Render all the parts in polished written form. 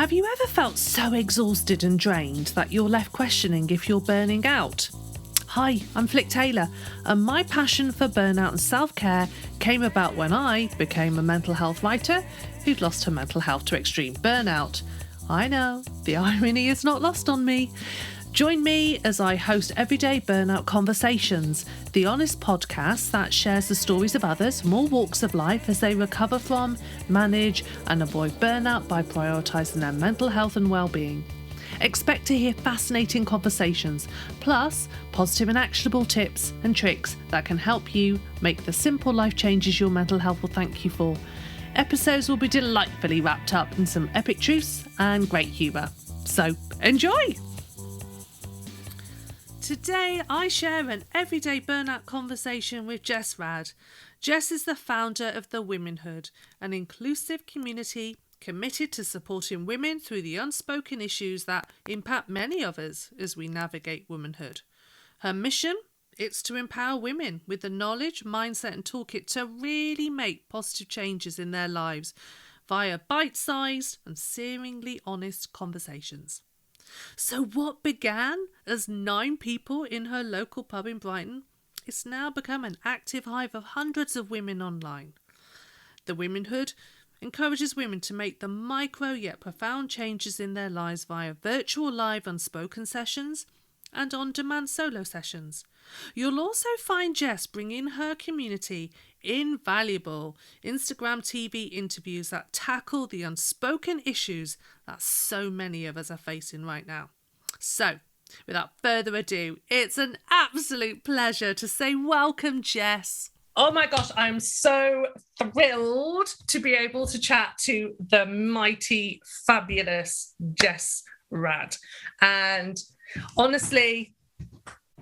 Have you ever felt so exhausted and drained that you're left questioning if you're burning out? Hi, I'm Flic Taylor, and my passion for burnout and self-care came about when I became a mental health writer who'd lost her mental health to extreme burnout. I know, the irony is not lost on me. Join me as I host Everyday Burnout Conversations, the honest podcast that shares the stories of others from all walks of life as they recover from, manage and avoid burnout by prioritising their mental health and well-being. Expect to hear fascinating conversations, plus positive and actionable tips and tricks that can help you make the simple life changes your mental health will thank you for. Episodes will be delightfully wrapped up in some epic truths and great humour. So, enjoy! Today, I share an everyday burnout conversation with Jess Rad. Jess is the founder of the WomenHood, an inclusive community committed to supporting women through the unspoken issues that impact many of us as we navigate womanhood. Her mission? It's to empower women with the knowledge, mindset and toolkit to really make positive changes in their lives via bite-sized and searingly honest conversations. So what began as 9 people in her local pub in Brighton is now become an active hive of hundreds of women online. The WomenHood encourages women to make the micro yet profound changes in their lives via virtual live unspoken sessions and on-demand solo sessions. You'll also find Jess bringing her community invaluable Instagram TV interviews that tackle the unspoken issues that so many of us are facing right now. So, without further ado, it's an absolute pleasure to say welcome, Jess. Oh my gosh, I'm so thrilled to be able to chat to the mighty, fabulous Jess Rad. And honestly,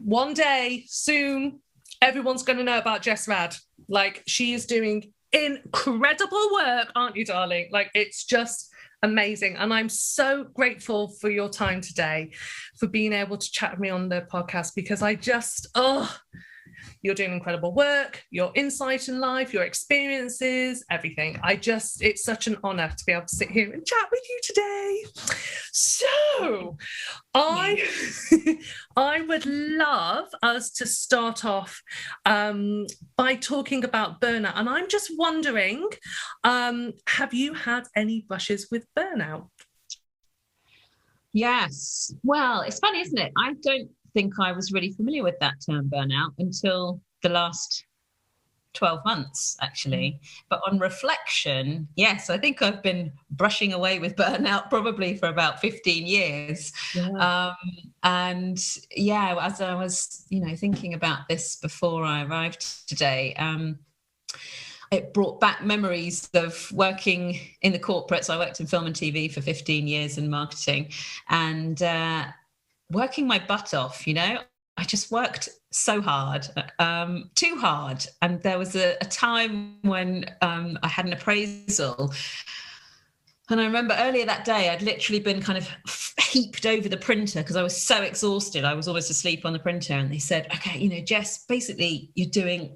one day soon, everyone's going to know about Jess Rad. Like, she is doing incredible work, aren't you, darling? Like, it's just amazing. And I'm so grateful for your time today, for being able to chat with me on the podcast, because you're doing incredible work, your insight in life, your experiences, everything. It's such an honour to be able to sit here and chat with you today. So I would love us to start off by talking about burnout. And I'm just wondering, have you had any brushes with burnout? Yes. Well, it's funny, isn't it? I don't think I was really familiar with that term burnout until the last 12 months, actually. But on reflection, yes, I think I've been brushing away with burnout probably for about 15 years. Yeah. As I was, thinking about this before I arrived today, it brought back memories of working in the corporate. So I worked in film and TV for 15 years in marketing, and working my butt off, I just worked so hard, too hard. And there was a time when I had an appraisal. And I remember earlier that day, I'd literally been kind of heaped over the printer because I was so exhausted. I was almost asleep on the printer. And they said, okay, Jess, basically you're doing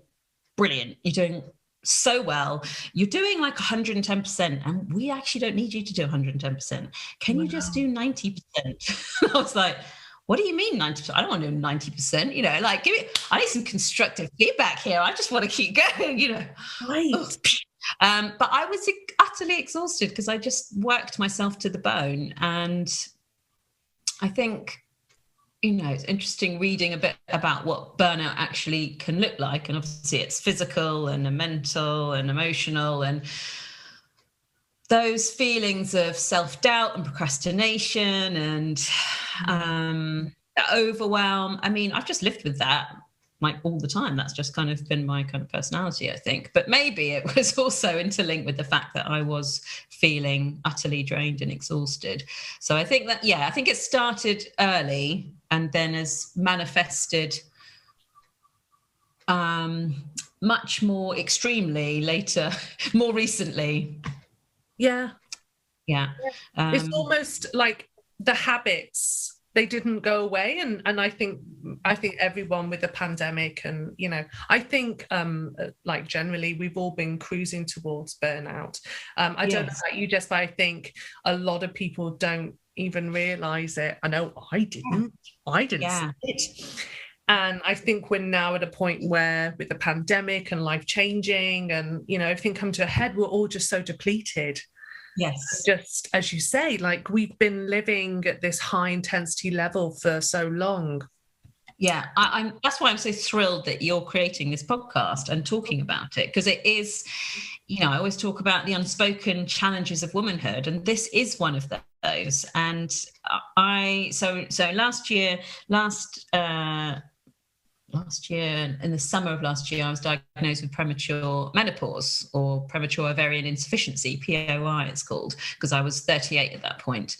brilliant. You're doing so well. You're doing like 110%, and we actually don't need you to do 110%. Can you just do 90%? I was like, what do you mean 90%? I don't want to do 90%, I need some constructive feedback here. I just want to keep going, Right. But I was utterly exhausted because I just worked myself to the bone. And I think, it's interesting reading a bit about what burnout actually can look like. And obviously it's physical and mental and emotional, and those feelings of self-doubt and procrastination and overwhelm. I mean, I've just lived with that like all the time. That's just kind of been my kind of personality, I think. But maybe it was also interlinked with the fact that I was feeling utterly drained and exhausted. So I think that, I think it started early and then has manifested much more extremely later, more recently. Yeah. Yeah. It's almost like the habits they didn't go away. And I think everyone with the pandemic, and I think like generally we've all been cruising towards burnout. I don't know about you, Jess, but I think a lot of people don't even realize it. I know I didn't see it. And I think we're now at a point where, with the pandemic and life changing and everything come to a head, we're all just so depleted. Yes. Just as you say, like, we've been living at this high intensity level for so long. Yeah, that's why I'm so thrilled that you're creating this podcast and talking about it, because it is, I always talk about the unspoken challenges of womanhood, and this is one of those. And so last year, in the summer of last year, I was diagnosed with premature menopause, or premature ovarian insufficiency, POI it's called, because I was 38 at that point.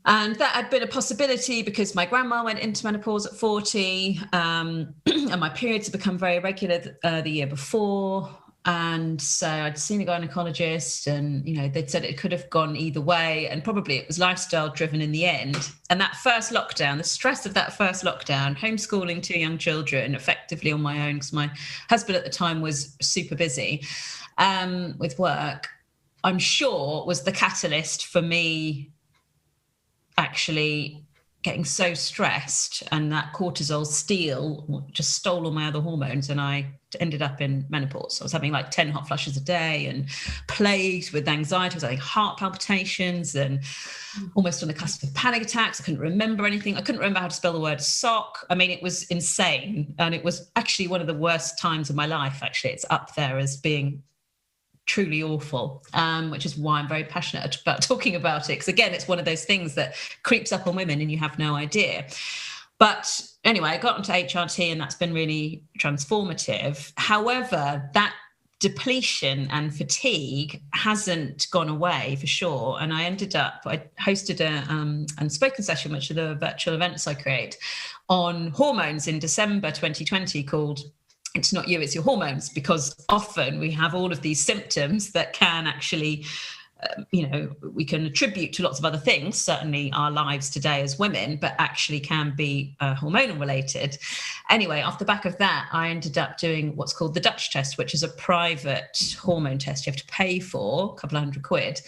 And that had been a possibility because my grandma went into menopause at 40, and my periods had become very irregular the year before. And so I'd seen a gynecologist, and they'd said it could have gone either way, and probably it was lifestyle driven in the end. And that first lockdown, the stress of that first lockdown, homeschooling 2 young children effectively on my own, because my husband at the time was super busy with work, I'm sure was the catalyst for me actually getting so stressed, and that cortisol just stole all my other hormones, and I ended up in menopause. I was having like 10 hot flushes a day and plagued with anxiety. I was having heart palpitations and almost on the cusp of panic attacks. I couldn't remember anything. I couldn't remember how to spell the word sock. I mean, it was insane. And it was actually one of the worst times of my life, actually. It's up there as being truly awful, which is why I'm very passionate about talking about it, because again, it's one of those things that creeps up on women and you have no idea. But anyway, I got onto HRT, and that's been really transformative. However, that depletion and fatigue hasn't gone away for sure. And I hosted a Unspoken session, which are the virtual events I create, on hormones in December 2020, called It's Not You, It's Your Hormones, because often we have all of these symptoms that can actually, we can attribute to lots of other things, certainly our lives today as women, but actually can be hormonal related. Anyway, off the back of that, I ended up doing what's called the Dutch test, which is a private hormone test you have to pay for, a couple of £100,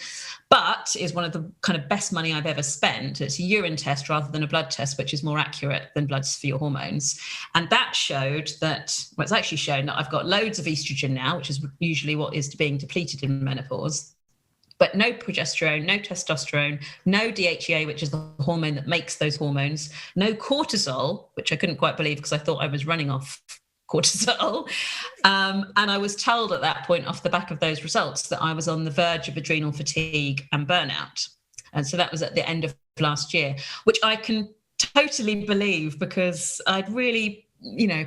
but is one of the kind of best money I've ever spent. It's a urine test rather than a blood test, which is more accurate than bloods for your hormones. And that showed that, it's actually shown that I've got loads of estrogen now, which is usually what is being depleted in menopause, but no progesterone, no testosterone, no DHEA, which is the hormone that makes those hormones, no cortisol, which I couldn't quite believe because I thought I was running off cortisol. And I was told at that point, off the back of those results, that I was on the verge of adrenal fatigue and burnout. And so that was at the end of last year, which I can totally believe, because I'd really,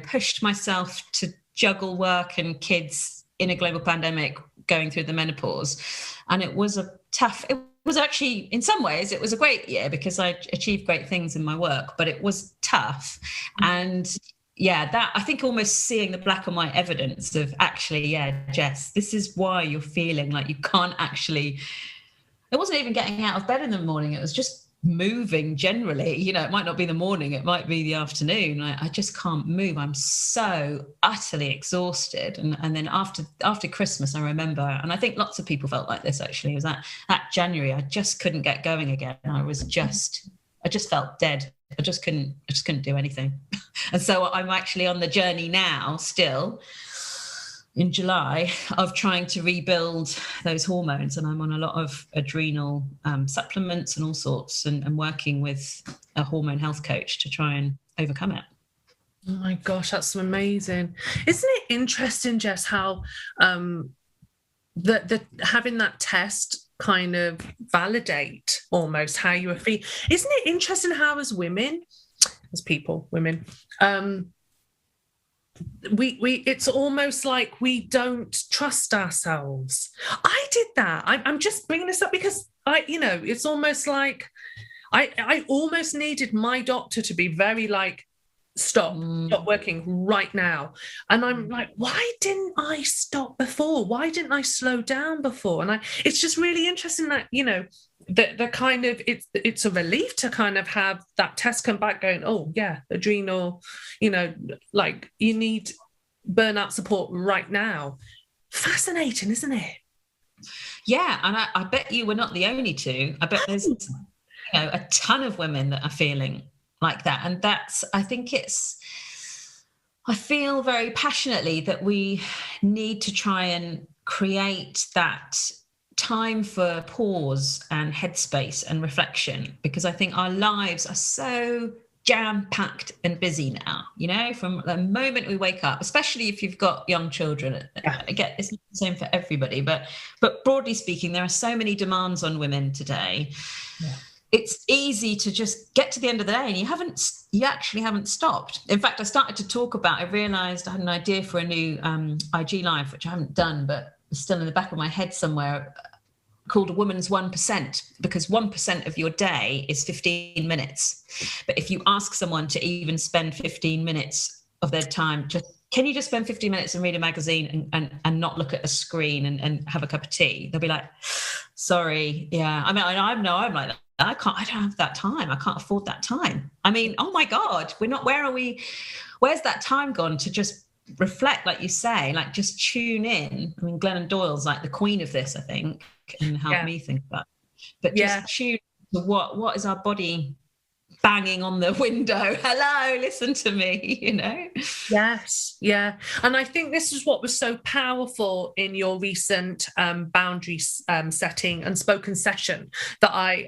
pushed myself to juggle work and kids in a global pandemic, going through the menopause. And it was it was actually, in some ways, it was a great year because I achieved great things in my work, but it was tough. And that, I think, almost seeing the black and white evidence of actually, Jess, this is why you're feeling like you can't actually, it wasn't even getting out of bed in the morning. It was just moving generally. It might not be the morning, it might be the afternoon. I just can't move. I'm so utterly exhausted. And then after Christmas, I remember, and I think lots of people felt like this actually, was that January, I just couldn't get going again. I just felt dead. I just couldn't do anything. And so I'm actually on the journey now, still in July, of trying to rebuild those hormones. And I'm on a lot of adrenal supplements and all sorts, and working with a hormone health coach to try and overcome it. Oh my gosh, that's amazing. Isn't it interesting, Jess, how the having that test kind of validate almost how you were feeling? Isn't it interesting how as women, we it's almost like we don't trust ourselves. I did that. I'm just bringing this up because it's almost like I almost needed my doctor to be very like, stop working right now. And I'm like, why didn't I stop before? Why didn't I slow down before? And it's just really interesting that, the kind of, it's a relief to kind of have that test come back going, oh yeah, adrenal, like you need burnout support right now. Fascinating, isn't it? Yeah, and I bet you we're not the only two. I bet there's a ton of women that are feeling like that. And I feel very passionately that we need to try and create that time for pause and headspace and reflection, because I think our lives are so jam-packed and busy now, from the moment we wake up, especially if you've got young children. Yeah. I get it's not the same for everybody, but broadly speaking, there are so many demands on women today. Yeah. It's easy to just get to the end of the day and you actually haven't stopped. In fact, I realized I had an idea for a new IG live, which I haven't done, but it's still in the back of my head somewhere, called a woman's 1%, because 1% of your day is 15 minutes. But if you ask someone to even spend 15 minutes of their time, can you just spend 15 minutes and read a magazine and not look at a screen and have a cup of tea? They'll be like, sorry. Yeah. I mean, I'm like that. I don't have that time. I can't afford that time. I mean, oh my God, where's that time gone to just reflect, like you say, like just tune in? I mean, Glennon Doyle's like the queen of this, I think, and help me think about it. But just tune to what is our body banging on the window. Hello, listen to me, Yes, yeah. And I think this is what was so powerful in your recent boundary setting Unspoken session that I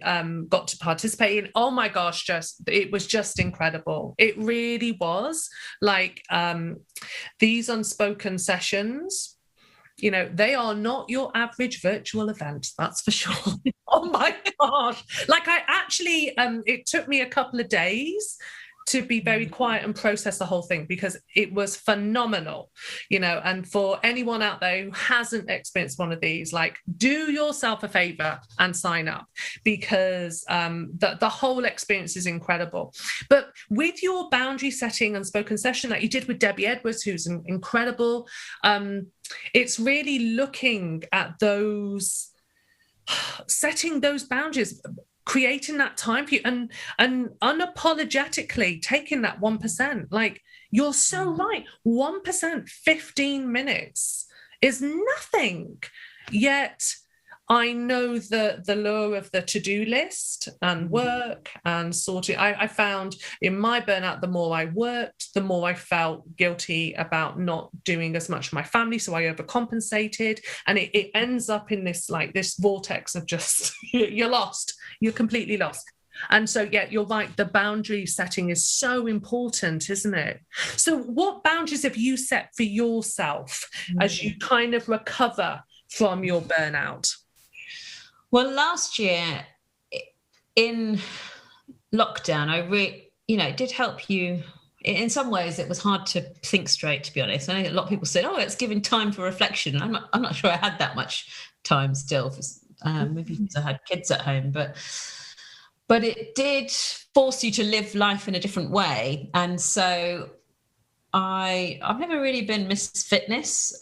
got to participate in. Oh my gosh, it was just incredible. It really was. Like these Unspoken sessions, they are not your average virtual event, that's for sure. Oh my gosh. Like I actually, it took me a couple of days to be very quiet and process the whole thing, because it was phenomenal, and for anyone out there who hasn't experienced one of these, like, do yourself a favor and sign up, because the whole experience is incredible. But with your boundary setting Unspoken session that you did with Debbie Edwards, who's incredible, it's really looking at setting those boundaries, creating that time for you, and unapologetically taking that 1%. Like, you're so right, 1%, 15 minutes is nothing. Yet I know the lure of the to-do list and work and sorting. I found in my burnout, the more I worked, the more I felt guilty about not doing as much for my family. So I overcompensated, and it ends up in this vortex of just, you're lost. You're completely lost. And so, yeah, you're right. The boundary setting is so important, isn't it? So what boundaries have you set for yourself as you kind of recover from your burnout? Well, last year in lockdown, it did help you. In some ways, it was hard to think straight, to be honest. I know a lot of people said, "Oh, it's giving time for reflection." I'm not sure I had that much time still, maybe because I had kids at home, but it did force you to live life in a different way. And so I've never really been Miss Fitness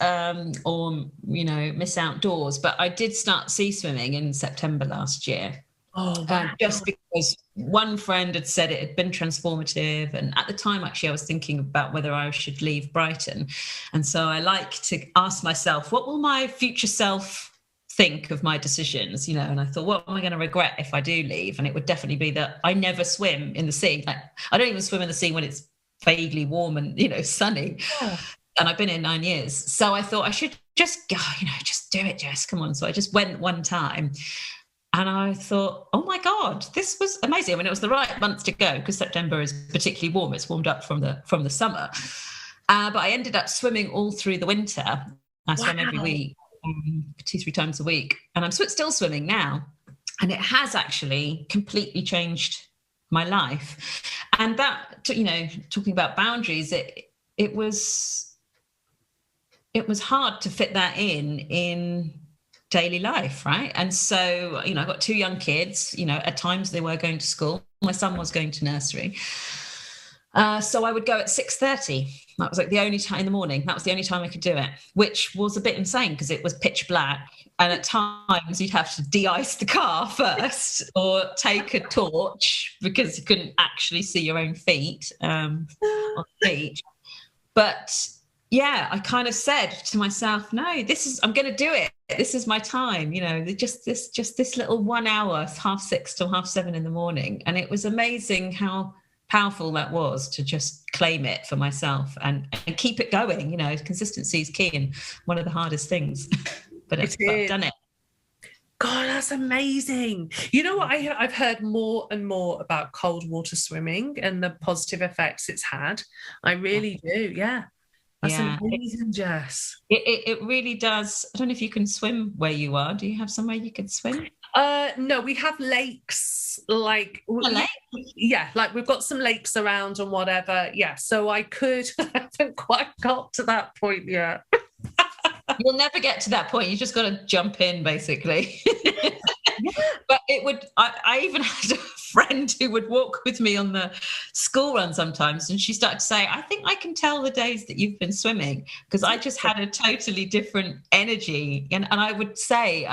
or Miss Outdoors, but I did start sea swimming in September last year. Oh, wow. Just because one friend had said it had been transformative, and at the time, actually, I was thinking about whether I should leave Brighton, and so I like to ask myself, what will my future self think of my decisions? And I thought, what am I going to regret if I do leave? And it would definitely be that I never swim in the sea. Like, I don't even swim in the sea when it's vaguely warm and sunny. Yeah. And I've been in 9 years, so I thought I should just go, just do it, Jess, come on. So I just went one time, and I thought, oh my God, this was amazing. I mean, it was the right month to go because September is particularly warm. It's warmed up from the summer, but I ended up swimming all through the winter. I swim every week, 2-3 times a week, and I'm still swimming now, and it has actually completely changed my life. And that, talking about boundaries, it was hard to fit that in daily life, right? And so, I've got 2 young kids, at times they were going to school. My son was going to nursery. So I would go at 6:30. That was like the only time in the morning. That was the only time I could do it, which was a bit insane because it was pitch black. And at times you'd have to de-ice the car first or take a torch because you couldn't actually see your own feet on the beach. But yeah, I kind of said to myself, no, I'm going to do it. This is my time, just this little 1 hour, 6:30 till 7:30 in the morning. And it was amazing how powerful that was to just claim it for myself and keep it going. Consistency is key and one of the hardest things, but I've done it. God, that's amazing. You know what? I've heard more and more about cold water swimming and the positive effects it's had. I really do. Yeah. That's amazing, Jess. It really does. I don't know if you can swim where you are. Do you have somewhere you can swim? No, we have lakes. Like a lake? Yeah, like we've got some lakes around and whatever. Yeah, so I haven't quite got to that point yet. You'll never get to that point. You just got to jump in, basically. But I even had a friend who would walk with me on the school run sometimes, and she started to say, I think I can tell the days that you've been swimming, because I just had a totally different energy. And I would say,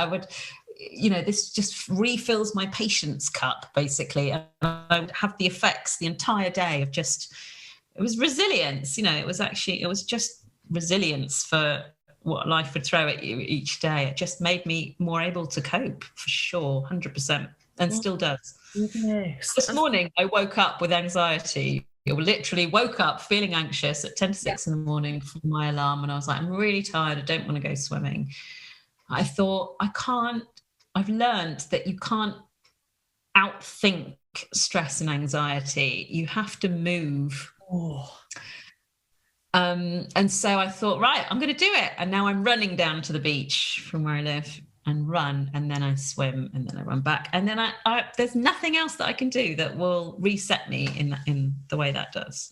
this just refills my patience cup, basically. And I would have the effects the entire day of it was resilience. It was just resilience for what life would throw at you each day. It just made me more able to cope, for sure, 100%, and still does. Yes. This morning, I woke up with anxiety. I literally woke up feeling anxious at 10 to 6 in the morning from my alarm, and I was like, I'm really tired. I don't want to go swimming. I thought, I've learned that you can't outthink stress and anxiety. You have to move. And so I thought, right, I'm going to do it. And now I'm running down to the beach from where I live and run, and then I swim, and then I run back. And then there's nothing else that I can do that will reset me in the way that does.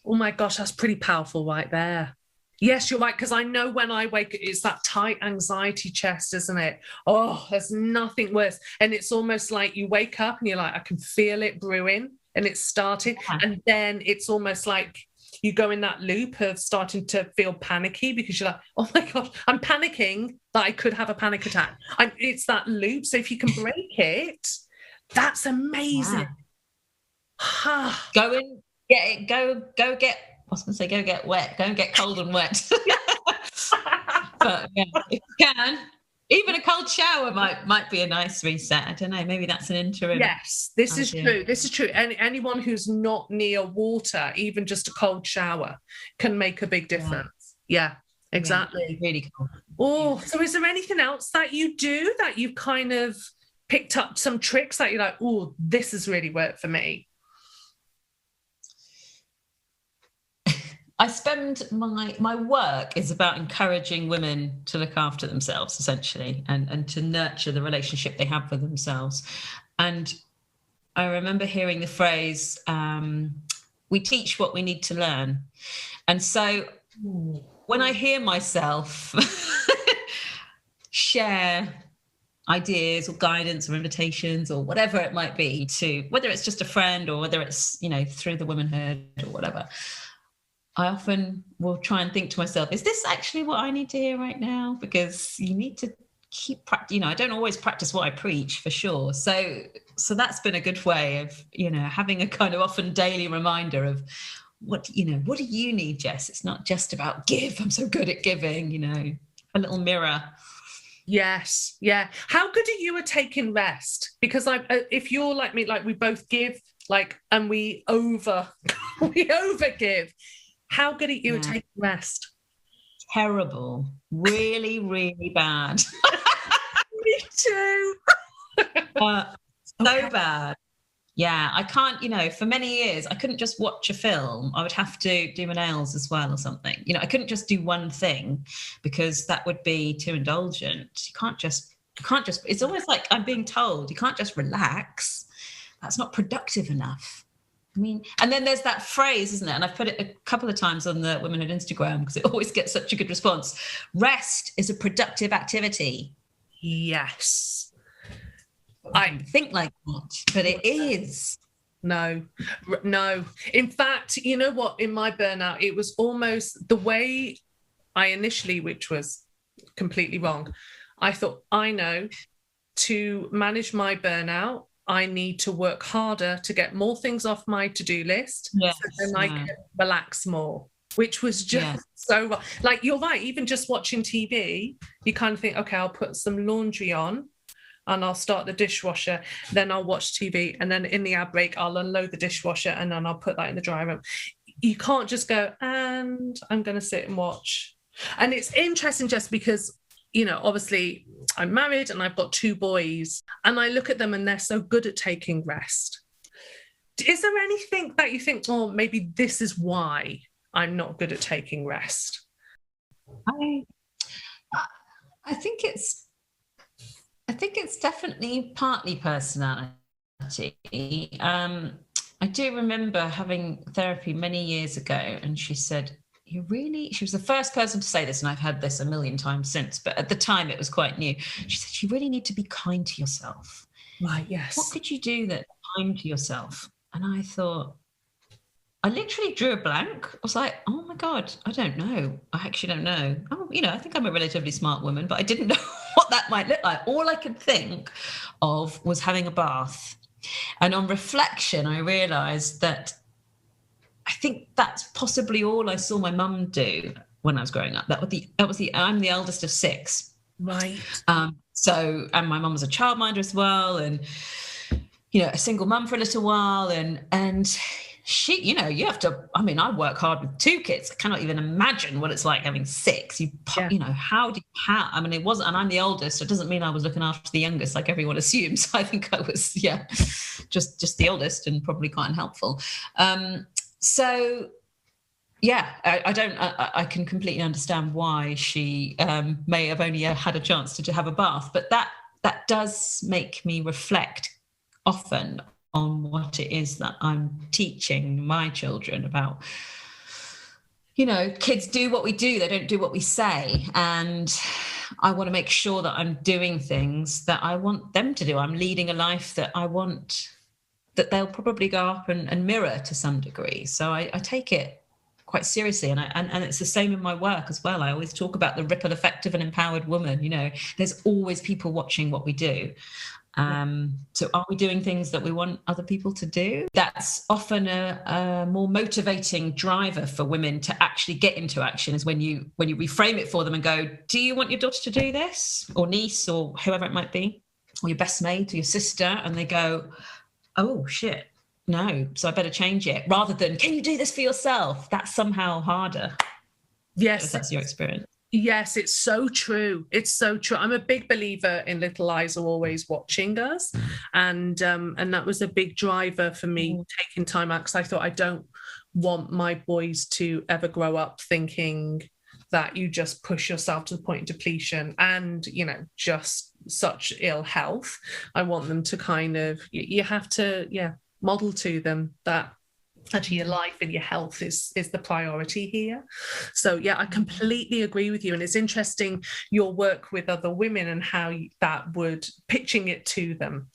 Oh my gosh, that's pretty powerful right there. Yes, you're right, because I know when I wake, it's that tight anxiety chest, isn't it? Oh, there's nothing worse. And it's almost like you wake up and you're like, I can feel it brewing and it's started. Yeah. And then it's almost like you go in that loop of starting to feel panicky because you're like, oh my God, I'm panicking that I could have a panic attack. It's that loop. So if you can break it, that's amazing. Yeah. Go in, get it, go get, I was going to say, go get wet, go and get cold and wet. But yeah, if you can, even a cold shower might be a nice reset. I don't know, maybe that's an interim. Yes, this is true. This is true. And anyone who's not near water, even just a cold shower, can make a big difference. Yeah, exactly. Yeah, really cool. Oh, so is there anything else that you do that you've kind of picked up some tricks that you're like, oh, this has really worked for me? I spend my work is about encouraging women to look after themselves, essentially, and to nurture the relationship they have with themselves. And I remember hearing the phrase, we teach what we need to learn. And so when I hear myself share ideas or guidance or invitations or whatever it might be, to whether it's just a friend or whether it's, through the WomenHood or whatever, I often will try and think to myself, is this actually what I need to hear right now? Because you need to keep practice. I don't always practice what I preach, for sure. So that's been a good way of, having a kind of often daily reminder of what do you need, Jess? It's not just about give. I'm so good at giving, a little mirror. Yes. Yeah. How good are you at taking rest? Because if you're like me, like we both give, and we overgive. How good are you at taking rest? Terrible. Really, really bad. Me too. So bad. Yeah, I can't, for many years, I couldn't just watch a film. I would have to do my nails as well or something. I couldn't just do one thing because that would be too indulgent. You can't just, it's almost like I'm being told, you can't just relax. That's not productive enough. And then there's that phrase, isn't it? And I've put it a couple of times on the WomenHood Instagram because it always gets such a good response. Rest is a productive activity. Yes. I think like that, but it is. No, no. In fact, you know what? In my burnout, it was almost the way I initially, which was completely wrong. I thought, I know to manage my burnout, I need to work harder to get more things off my to-do list Yes, so then I yeah, can relax more, which was just yeah, so wrong. Like, you're right, even just watching TV, you kind of think, okay, I'll put some laundry on and I'll start the dishwasher, then I'll watch TV, and then in the ad break, I'll unload the dishwasher and then I'll put that in the dry room. You can't just go, and I'm going to sit and watch. And it's interesting just because, you know, obviously I'm married and I've got 2 boys, and I look at them and they're so good at taking rest. Is there anything that you think, oh, maybe this is why I'm not good at taking rest? I I think it's definitely partly personality. I do remember having therapy many years ago, and she said, she was the first person to say this, and I've had this a million times since, but at the time it was quite new. She said, you really need to be kind to yourself. Right, yes. What could you do that's kind to yourself? And I thought, I literally drew a blank. I was like, oh my God, I don't know. I actually don't know. Oh, I think I'm a relatively smart woman, but I didn't know what that might look like. All I could think of was having a bath. And on reflection, I realized that I think that's possibly all I saw my mum do when I was growing up. I'm the eldest of 6. Right. And my mum was a childminder as well, and a single mum for a little while, and she, you have to, I work hard with 2 kids. I cannot even imagine what it's like having 6. It wasn't, and I'm the oldest, so it doesn't mean I was looking after the youngest like everyone assumes. I think I was, just the oldest and probably quite unhelpful. I can completely understand why she may have only had a chance to have a bath, but that does make me reflect often on what it is that I'm teaching my children about. Kids do what we do, they don't do what we say. And I want to make sure that I'm doing things that I want them to do. I'm leading a life that I want, that they'll probably go up and mirror to some degree. So I take it quite seriously. And it's the same in my work as well. I always talk about the ripple effect of an empowered woman. There's always people watching what we do. So are we doing things that we want other people to do? That's often a more motivating driver for women to actually get into action, is when you reframe it for them and go, do you want your daughter to do this, or niece, or whoever it might be, or your best mate or your sister? And they go, oh shit, no, so I better change it, rather than, can you do this for yourself? That's somehow harder. Yes, if that's your experience. Yes, it's so true. It's so true. I'm a big believer in little eyes are always watching us. And that was a big driver for me taking time out, because I thought, I don't want my boys to ever grow up thinking that you just push yourself to the point of depletion and, just such ill health. I want them to kind of, you have to, model to them that actually your life and your health is the priority here. So I completely agree with you. And it's interesting your work with other women and how that would, pitching it to them,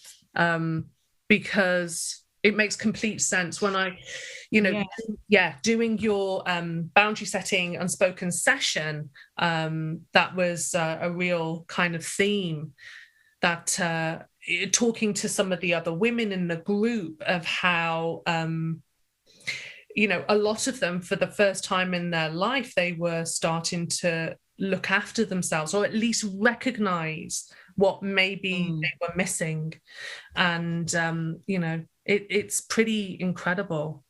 because it makes complete sense. When I doing your boundary setting Unspoken session, that was a real kind of theme, that talking to some of the other women in the group of how a lot of them, for the first time in their life, they were starting to look after themselves, or at least recognize what maybe they were missing. And, it's pretty incredible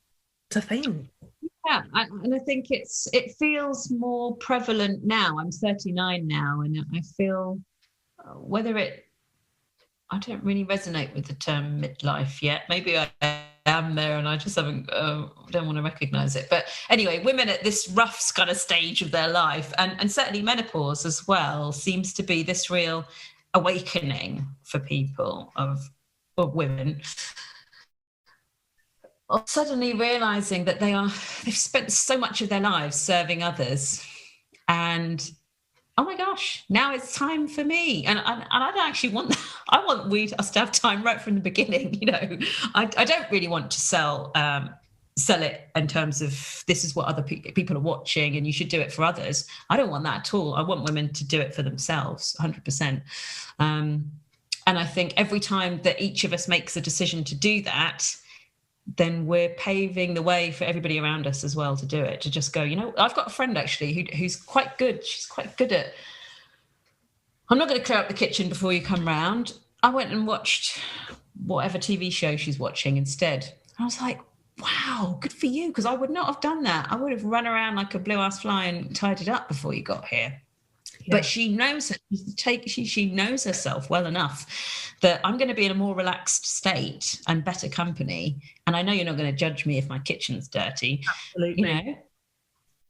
to think. Yeah, and I think it feels more prevalent now. I'm 39 now, and I feel I don't really resonate with the term midlife yet. Maybe I am there and I just don't want to recognize it. But anyway, women at this rough kind of stage of their life, and certainly menopause as well, seems to be this real awakening for people of women, suddenly realizing that they've spent so much of their lives serving others, and oh my gosh, now it's time for me. And I don't actually want that. I want us to have time right from the beginning. I don't really want to sell it in terms of this is what other people are watching and you should do it for others. I don't want that at all. I want women to do it for themselves, 100%. And I think every time that each of us makes a decision to do that, then we're paving the way for everybody around us as well to do it, to just go, I've got a friend actually who's quite good. She's quite good at, I'm not going to clear up the kitchen before you come round. I went and watched whatever TV show she's watching instead. And I was like, wow, good for you, because I would not have done that. I would have run around like a blue-ass fly and tied it up before you got here. Yeah. But she knows she knows herself well enough that I'm going to be in a more relaxed state and better company. And I know you're not going to judge me if my kitchen's dirty. Absolutely.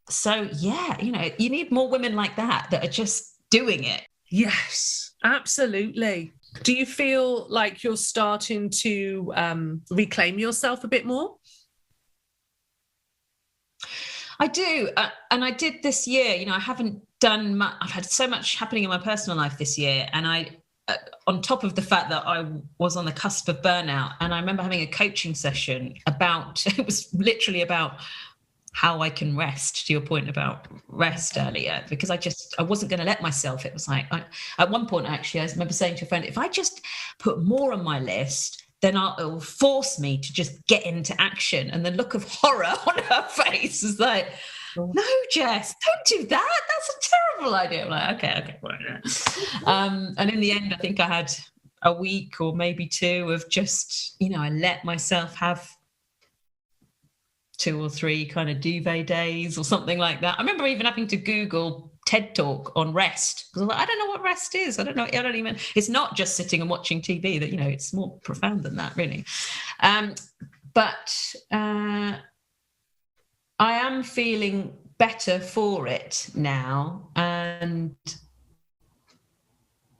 So yeah, you need more women like that are just doing it. Yes, absolutely. Do you feel like you're starting to reclaim yourself a bit more? I do. And I did this year. I haven't done much. I've had so much happening in my personal life this year. And I, on top of the fact that I was on the cusp of burnout, and I remember having a coaching session it was literally about how I can rest, to your point about rest earlier, because I wasn't going to let myself. It was like, at one point, actually, I remember saying to a friend, if I just put more on my list, then it will force me to just get into action. And the look of horror on her face was like, no, Jess, don't do that. That's a terrible idea. I'm like, okay. And in the end, I think I had a week or maybe two of just, I let myself have 2 or 3 kind of duvet days or something like that. I remember even having to Google TED Talk on rest, because I don't know what rest is. It's not just sitting and watching TV. That it's more profound than that, really. But I am feeling better for it now, and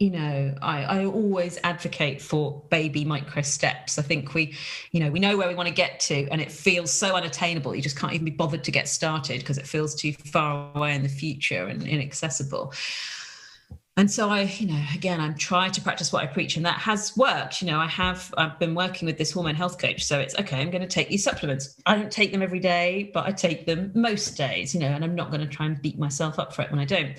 I always advocate for baby micro steps. I think we know where we want to get to, and it feels so unattainable. You just can't even be bothered to get started because it feels too far away in the future and inaccessible. And so I'm trying to practice what I preach, and that has worked. I've been working with this hormone health coach. So it's okay, I'm going to take these supplements. I don't take them every day, but I take them most days, and I'm not going to try and beat myself up for it when I don't.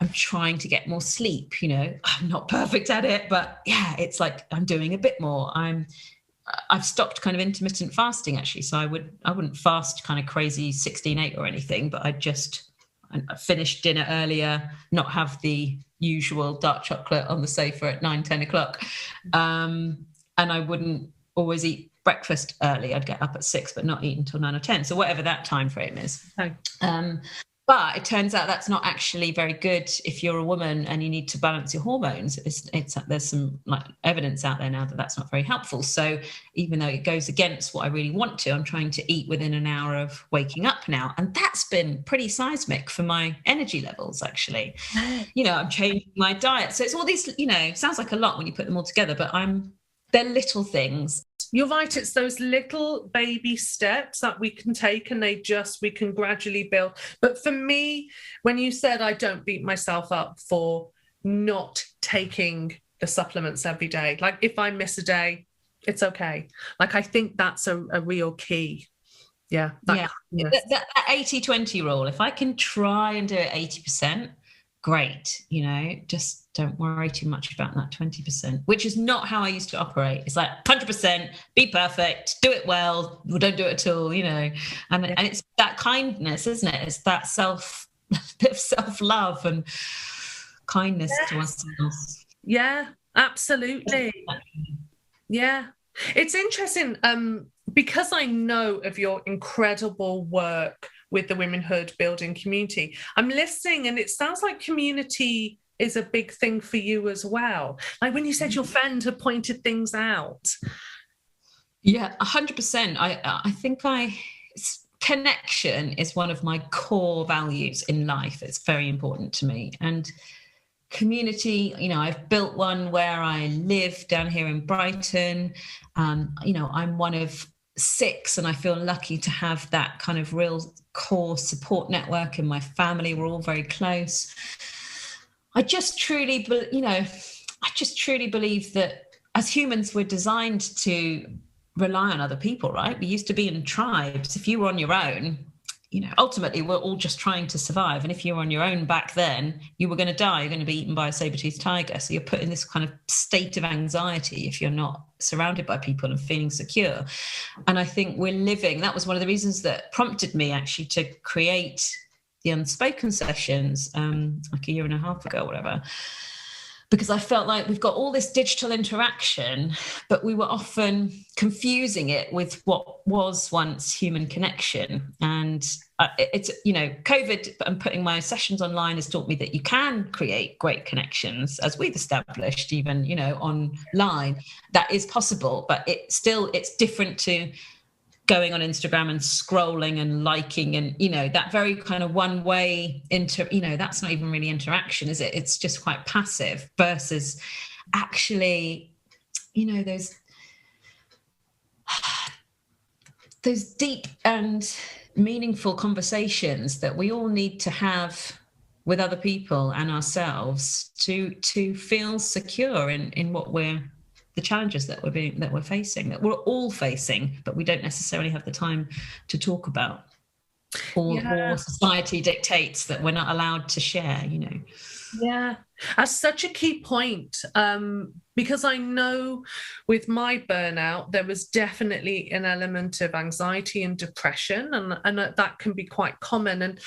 I'm trying to get more sleep, I'm not perfect at it, but yeah, it's like I'm doing a bit more. I've stopped kind of intermittent fasting actually. So I wouldn't fast kind of crazy 16/8 or anything, but I finish dinner earlier, not have the usual dark chocolate on the sofa at 9-10 o'clock. And I wouldn't always eat breakfast early. I'd get up at 6, but not eat until 9 or 10. So whatever that time frame is. Okay. But it turns out that's not actually very good if you're a woman and you need to balance your hormones. There's some evidence out there now that that's not very helpful. So even though it goes against what I really want to, I'm trying to eat within an hour of waking up now. And that's been pretty seismic for my energy levels, actually. I'm changing my diet. So it's all these, sounds like a lot when you put them all together, but they're little things. You're right. It's those little baby steps that we can take, and we can gradually build. But for me, when you said I don't beat myself up for not taking the supplements every day, like if I miss a day, it's okay. Like, I think that's a real key. Yeah. That 80-20 rule. If I can try and do it 80%, great. Just don't worry too much about that 20%, which is not how I used to operate. It's like 100%, be perfect, do it well, or don't do it at all, and it's that kindness, isn't it? It's that bit of self-love and kindness to ourselves. Yeah, absolutely. Yeah. It's interesting because I know of your incredible work with the WomenHood building community. I'm listening, and it sounds like community is a big thing for you as well. Like when you said your friend had pointed things out. Yeah, 100%. I think connection is one of my core values in life. It's very important to me. And community, I've built one where I live down here in Brighton. I'm one of 6, and I feel lucky to have that kind of real core support network in my family. We're all very close. I just truly, I just truly believe that as humans, we're designed to rely on other people, right? We used to be in tribes. If you were on your own, ultimately we're all just trying to survive. And if you were on your own back then, you were going to die. You're going to be eaten by a saber-toothed tiger. So you're put in this kind of state of anxiety if you're not surrounded by people and feeling secure. And I think that was one of the reasons that prompted me actually to create the Unspoken sessions like a year and a half ago, whatever. Because I felt like we've got all this digital interaction, but we were often confusing it with what was once human connection. And it's, COVID and putting my sessions online has taught me that you can create great connections, as we've established, even, online. That is possible, but it's different to going on Instagram and scrolling and liking and, that very kind of one way that's not even really interaction, is it? It's just quite passive versus actually, those deep and meaningful conversations that we all need to have with other people and ourselves to feel secure in what the challenges that we're facing, that we're all facing, but we don't necessarily have the time to talk about, or society dictates that we're not allowed to share. Yeah, that's such a key point, because I know with my burnout there was definitely an element of anxiety and depression, and that can be quite common. And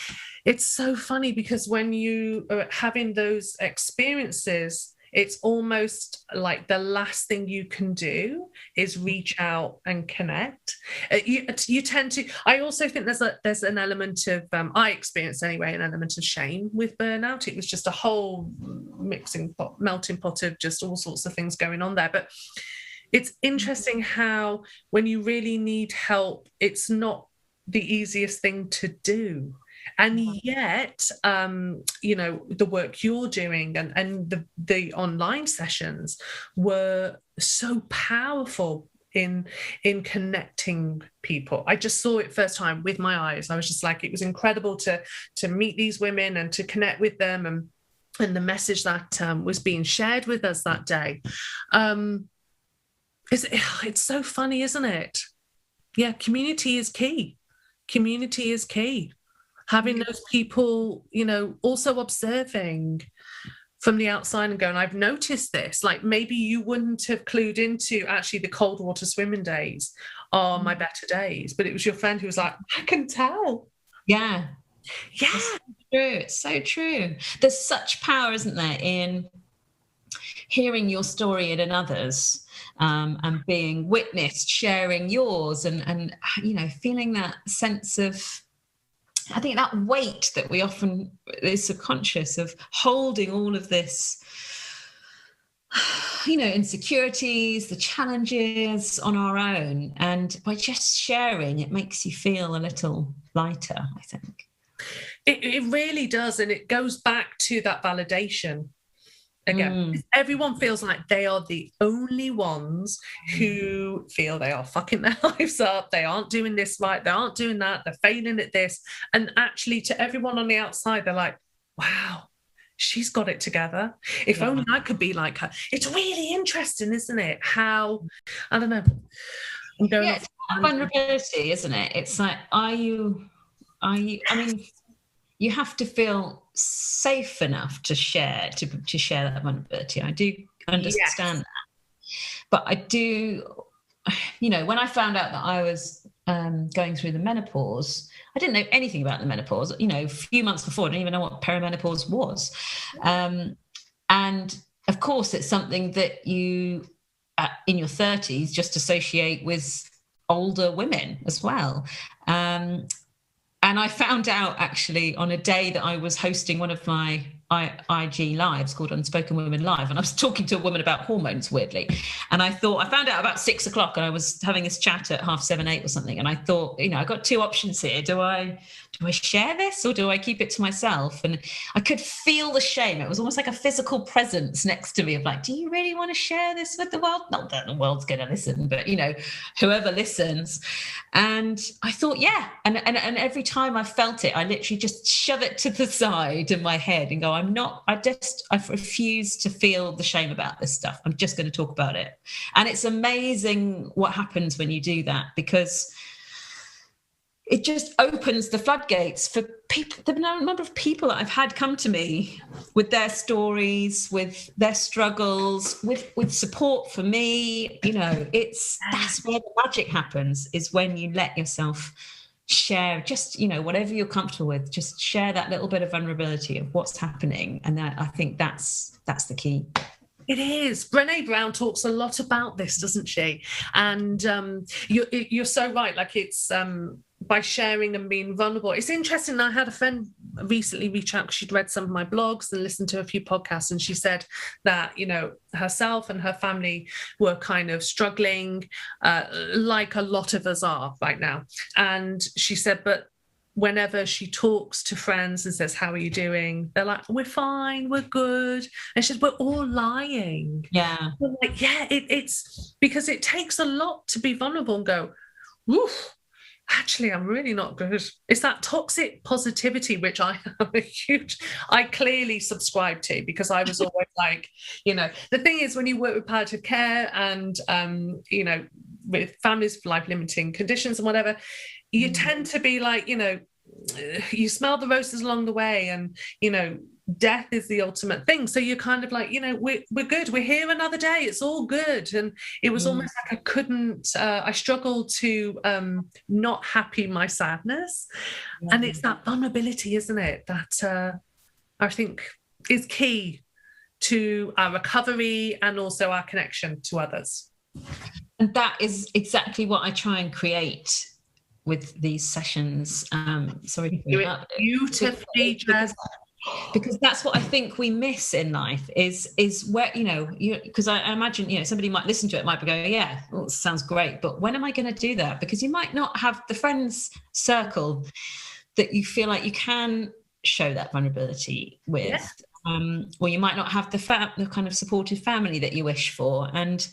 it's so funny because when you are having those experiences, it's almost like the last thing you can do is reach out and connect. You tend to. I also think there's an element of I experienced anyway an element of shame with burnout. It was just a whole melting pot of just all sorts of things going on there. But it's interesting how when you really need help, it's not the easiest thing to do. And yet, the work you're doing and the online sessions were so powerful in connecting people. I just saw it first time with my eyes. I was just like, it was incredible to meet these women and to connect with them, and the message that was being shared with us that day. It's so funny, isn't it? Yeah, community is key. Community is key. Having those people, also observing from the outside and going, I've noticed this. Like maybe you wouldn't have clued into actually the cold water swimming days are my better days, but it was your friend who was like, I can tell. Yeah. It's so true. There's such power, isn't there, in hearing your story in another's, and being witnessed, sharing yours, and feeling that sense of, I think, that weight that we often is subconscious of holding all of this, insecurities, the challenges on our own. And by just sharing, it makes you feel a little lighter, I think. It really does. And it goes back to that validation. Again, everyone feels like they are the only ones who feel they are fucking their lives up. They aren't doing this right. They aren't doing that. They're failing at this. And actually, to everyone on the outside, they're like, wow, she's got it together. If only I could be like her. It's really interesting, isn't it? How, I don't know. I'm going it's vulnerability, isn't it? It's like, you have to feel safe enough to share that vulnerability. I do understand that, but I do, when I found out that I was going through the menopause, I didn't know anything about the menopause. A few months before, I didn't even know what perimenopause was, and of course, it's something that you in your 30s just associate with older women as well. And I found out actually on a day that I was hosting one of my IG lives called Unspoken Women Live, and I was talking to a woman about hormones, weirdly. And I found out about 6 o'clock, and I was having this chat at 7:30, 8 or something. And I thought, I got two options here. Do I share this or do I keep it to myself? And I could feel the shame. It was almost like a physical presence next to me of like, do you really want to share this with the world? Not that the world's going to listen, but whoever listens. And I thought, yeah. And every time I felt it, I literally just shove it to the side in my head and go, I refuse to feel the shame about this stuff. I'm just going to talk about it. And it's amazing what happens when you do that, because it just opens the floodgates for people. The number of people that I've had come to me with their stories, with their struggles, with support for me, that's where the magic happens, is when you let yourself share, just, whatever you're comfortable with, just share that little bit of vulnerability of what's happening. And I think that's the key. It is. Brené Brown talks a lot about this, doesn't she? And you're so right. Like, it's by sharing and being vulnerable. It's interesting. I had a friend recently reach out because she'd read some of my blogs and listened to a few podcasts, and she said that, herself and her family were kind of struggling, like a lot of us are right now. And she said, but whenever she talks to friends and says, how are you doing? They're like, we're fine, we're good. And she said, we're all lying. Yeah. We're like, yeah, it's because it takes a lot to be vulnerable and go, oof, actually, I'm really not good. It's that toxic positivity, which I clearly subscribe to, because I was always like, the thing is, when you work with palliative care and, with families with life-limiting conditions and whatever, you tend to be like, you smell the roses along the way, and, death is the ultimate thing. So you're kind of like, we're good. We're here another day. It's all good. And it was almost like I struggled to not happy my sadness. And it's that vulnerability, isn't it? That I think is key to our recovery and also our connection to others. And that is exactly what I try and create with these sessions. Sorry to bring up. Beautifully, Jess. Because that's what I think we miss in life is where, because I imagine, somebody might listen to it, might be going, yeah, well, it sounds great, but when am I going to do that? Because you might not have the friends circle that you feel like you can show that vulnerability with. Yeah. Or you might not have the kind of supportive family that you wish for. And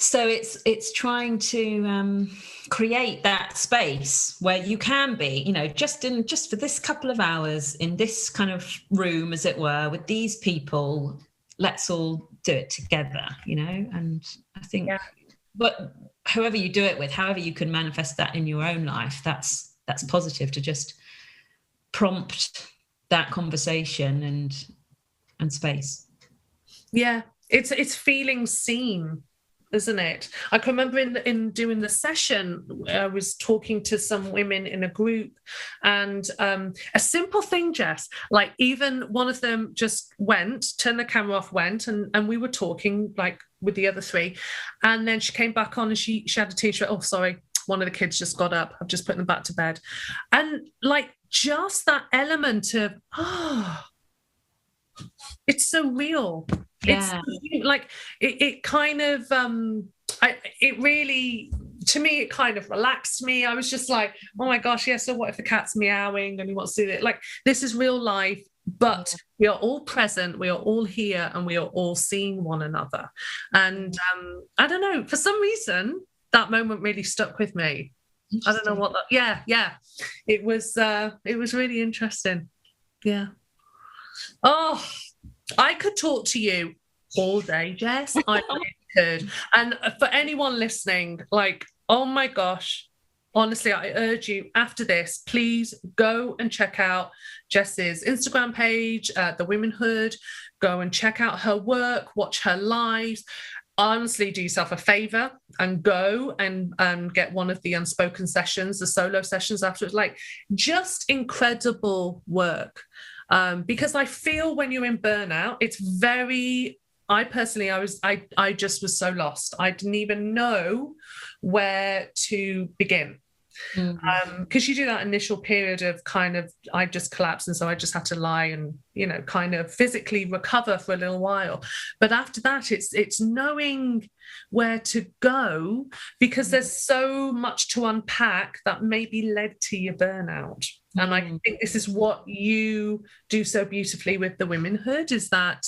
so it's trying to create that space where you can be, just for this couple of hours in this kind of room, as it were, with these people, let's all do it together, And I think, but whoever you do it with, however you can manifest that in your own life, that's positive, to just prompt that conversation and space. Yeah, it's feeling seen, isn't it? I can remember in doing the session, I was talking to some women in a group, and a simple thing, Jess, like even one of them just turned the camera off, and we were talking like with the other three, and then she came back on and she had a t-shirt. Oh, sorry, one of the kids just got up. I've just put them back to bed. And like just that element of, it's so real. Yeah. It's like it kind of it really, to me, it kind of relaxed me. I was just like, oh my gosh, yeah, so what if the cat's meowing and he wants to do it? Like, this is real life, but we are all present, we are all here, and we are all seeing one another. And I don't know, for some reason that moment really stuck with me. I don't know what that, yeah it was really interesting. Yeah. Oh, I could talk to you all day, Jess. I really could. And for anyone listening, like, oh my gosh, honestly, I urge you after this, please go and check out Jess's Instagram page, the WomenHood. Go and check out her work, watch her lives. Honestly, do yourself a favor and go and get one of the Unspoken sessions, the solo sessions afterwards. Like, just incredible work. Because I feel when you're in burnout, it's very, I just was so lost. I didn't even know where to begin. Because you do that initial period of kind of, I just collapsed, and so I just had to lie and, kind of physically recover for a little while. But after that, it's knowing where to go, because there's so much to unpack that maybe led to your burnout. And I think this is what you do so beautifully with the WomenHood, is that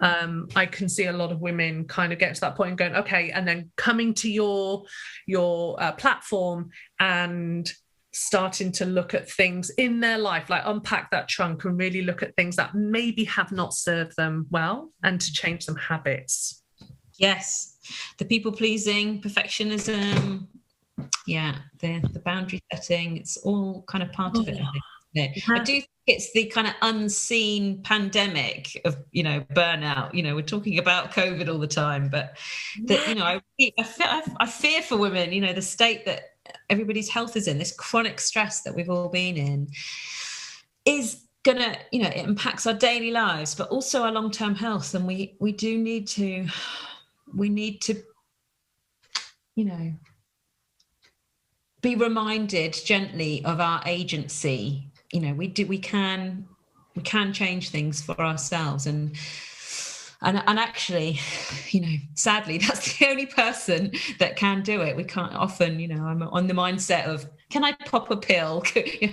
I can see a lot of women kind of get to that point and going, okay, and then coming to your platform and starting to look at things in their life, like unpack that trunk and really look at things that maybe have not served them well, and to change some habits. Yes, the people pleasing, perfectionism, the boundary setting, it's all kind of part of it, I think. Yeah. I do think it's the kind of unseen pandemic of, burnout. We're talking about COVID all the time, but that, I fear for women, the state that everybody's health is in, this chronic stress that we've all been in, is gonna, it impacts our daily lives, but also our long-term health. And we need to, be reminded gently of our agency. We can change things for ourselves, and actually, sadly, that's the only person that can do it. We can't often, I'm on the mindset of, can I pop a pill?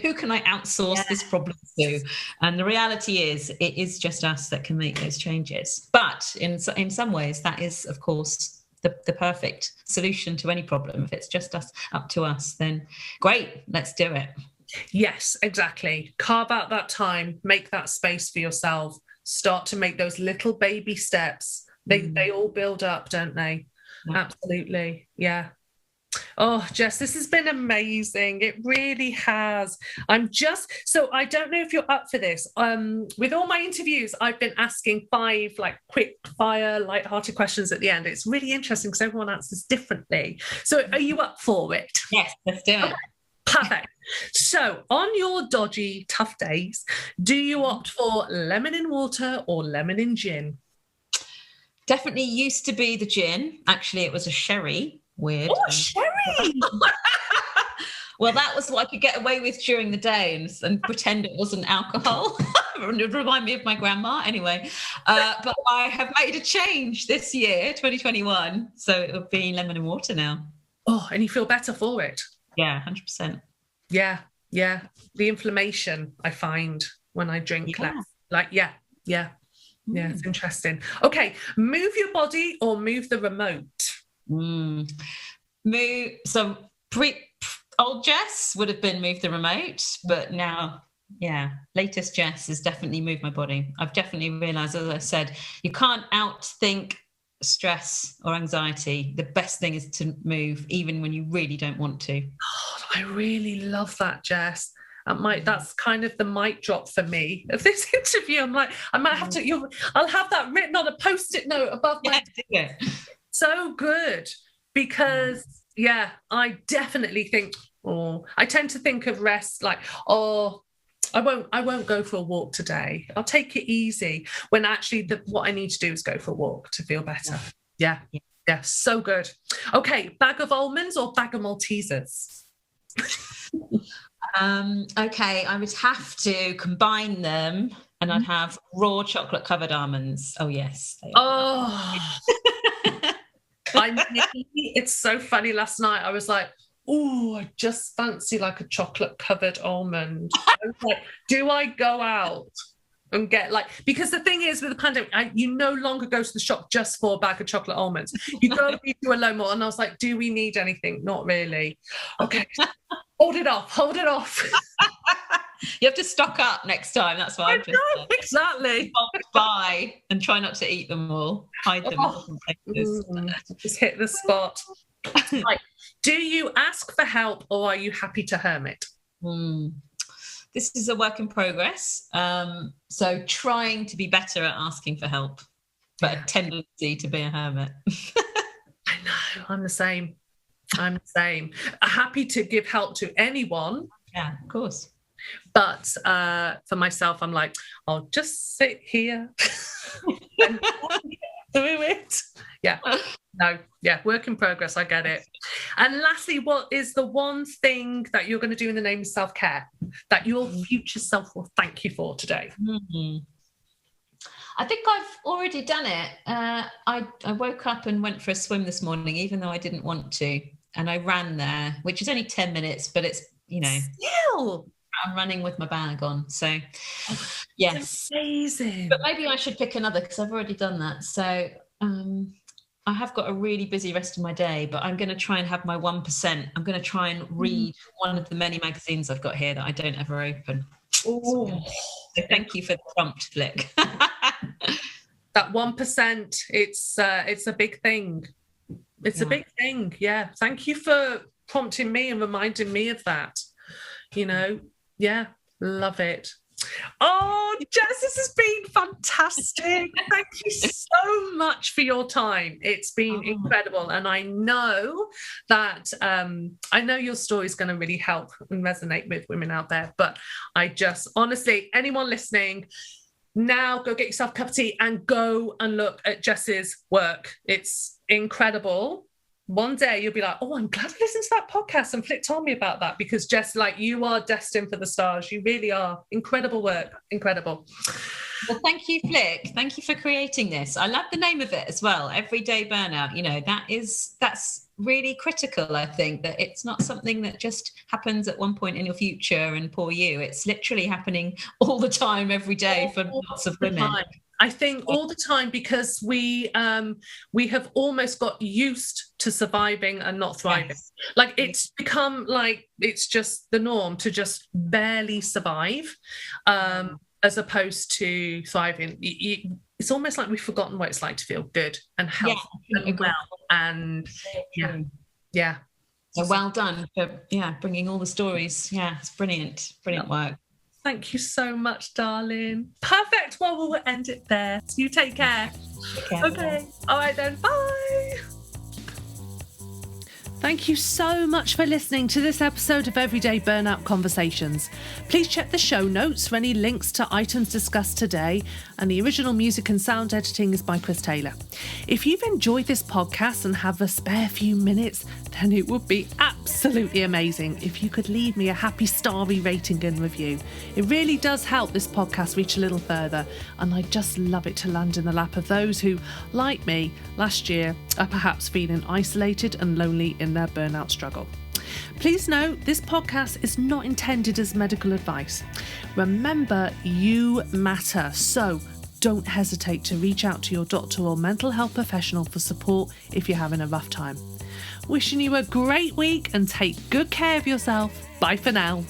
Who can I outsource this problem to? And the reality is, it is just us that can make those changes. But in some ways, that is, of course, the perfect solution to any problem. If it's just up to us, then great, let's do it. Yes, exactly. Carve out that time, make that space for yourself, start to make those little baby steps. They all build up, don't they? Yeah. Absolutely. Yeah. Oh, Jess, this has been amazing. It really has. So I don't know if you're up for this. With all my interviews, I've been asking 5 quick fire, light-hearted questions at the end. It's really interesting because everyone answers differently. So are you up for it? Yes, let's do it. Okay. Perfect. So on your dodgy, tough days, do you opt for lemon in water or lemon in gin? Definitely used to be the gin. Actually, it was a sherry. Weird. Oh, sherry! Well, that was what I could get away with during the day and pretend it wasn't alcohol. It would remind me of my grandma. Anyway, but I have made a change this year, 2021. So it will be lemon and water now. Oh, and you feel better for it? Yeah, 100%. Yeah. The inflammation I find when I drink less. It's interesting. Okay, move your body or move the remote? Move. So old Jess would have been move the remote, but now, latest Jess is definitely move my body. I've definitely realised, as I said, you can't outthink stress or anxiety. The best thing is to move, even when you really don't want to. Oh, I really love that, Jess. That's kind of the mic drop for me of this interview. I'm like, I might have to. I'll have that written on a post-it note above my. Yeah. So good, because I definitely think. I tend to think of rest like, I won't go for a walk today. I'll take it easy. When actually, what I need to do is go for a walk to feel better. Yeah. So good. Okay, bag of almonds or bag of Maltesers? Okay, I would have to combine them, and I'd have raw chocolate covered almonds. Oh yes. It's so funny. Last night I was like, I just fancy like a chocolate covered almond. I was like, do I go out and get because the thing is with the pandemic, you no longer go to the shop just for a bag of chocolate almonds. You go to a Lomo, and I was like, do we need anything? Not really. Okay. Hold it off. You have to stock up next time. That's what I'm just saying. Exactly. Buy and try not to eat them all. Hide them in different places. Just hit the spot. Right. Do you ask for help or are you happy to hermit? This is a work in progress. So trying to be better at asking for help, but a tendency to be a hermit. I know. I'm the same. Happy to give help to anyone. Yeah, of course. But for myself, I'm like, I'll just sit here and do it. Yeah. No. Yeah. Work in progress. I get it. And lastly, what is the one thing that you're going to do in the name of self-care that your future self will thank you for today? I think I've already done it. I woke up and went for a swim this morning, even though I didn't want to. And I ran there, which is only 10 minutes, but it's, still, I'm running with my bag on. So, yes. Amazing. But maybe I should pick another because I've already done that. So, I have got a really busy rest of my day, but I'm going to try and have my 1%. I'm going to try and read one of the many magazines I've got here that I don't ever open. Oh, so thank you for the prompt, Flic. That 1%, it's a big thing. It's a big thing. Yeah. Thank you for prompting me and reminding me of that. Yeah, love it. Oh, Jess, this has been fantastic. Thank you so much for your time. It's been incredible. And I know that I know your story is going to really help and resonate with women out there. But I just, honestly, anyone listening, now go get yourself a cup of tea and go and look at Jess's work. It's incredible. One day you'll be like, oh, I'm glad I listened to that podcast and Flic told me about that, because Jess, like, you are destined for the stars. You really are. Incredible work. Incredible. Well, thank you, Flic. Thank you for creating this. I love the name of it as well. Everyday Burnout. That's really critical. I think that it's not something that just happens at one point in your future and poor you. It's literally happening all the time, every day for lots of women. I think all the time, because we have almost got used to surviving and not thriving. Yes. Like, it's become like it's just the norm to just barely survive, as opposed to thriving. It's almost like we've forgotten what it's like to feel good and healthy and well. And yeah. So well done for bringing all the stories. Yeah, it's brilliant work. Thank you so much, darling. Perfect. Well, we'll end it there. You take care. Okay. All right then. Bye. Thank you so much for listening to this episode of Everyday Burnout Conversations. Please check the show notes for any links to items discussed today, and the original music and sound editing is by Chris Taylor. If you've enjoyed this podcast and have a spare few minutes, then it would be absolutely amazing if you could leave me a happy starry rating and review. It really does help this podcast reach a little further, and I'd just love it to land in the lap of those who, like me, last year are perhaps feeling isolated and lonely in their burnout struggle. Please note, this podcast is not intended as medical advice. Remember, you matter, so don't hesitate to reach out to your doctor or mental health professional for support if you're having a rough time. Wishing you a great week and take good care of yourself. Bye for now.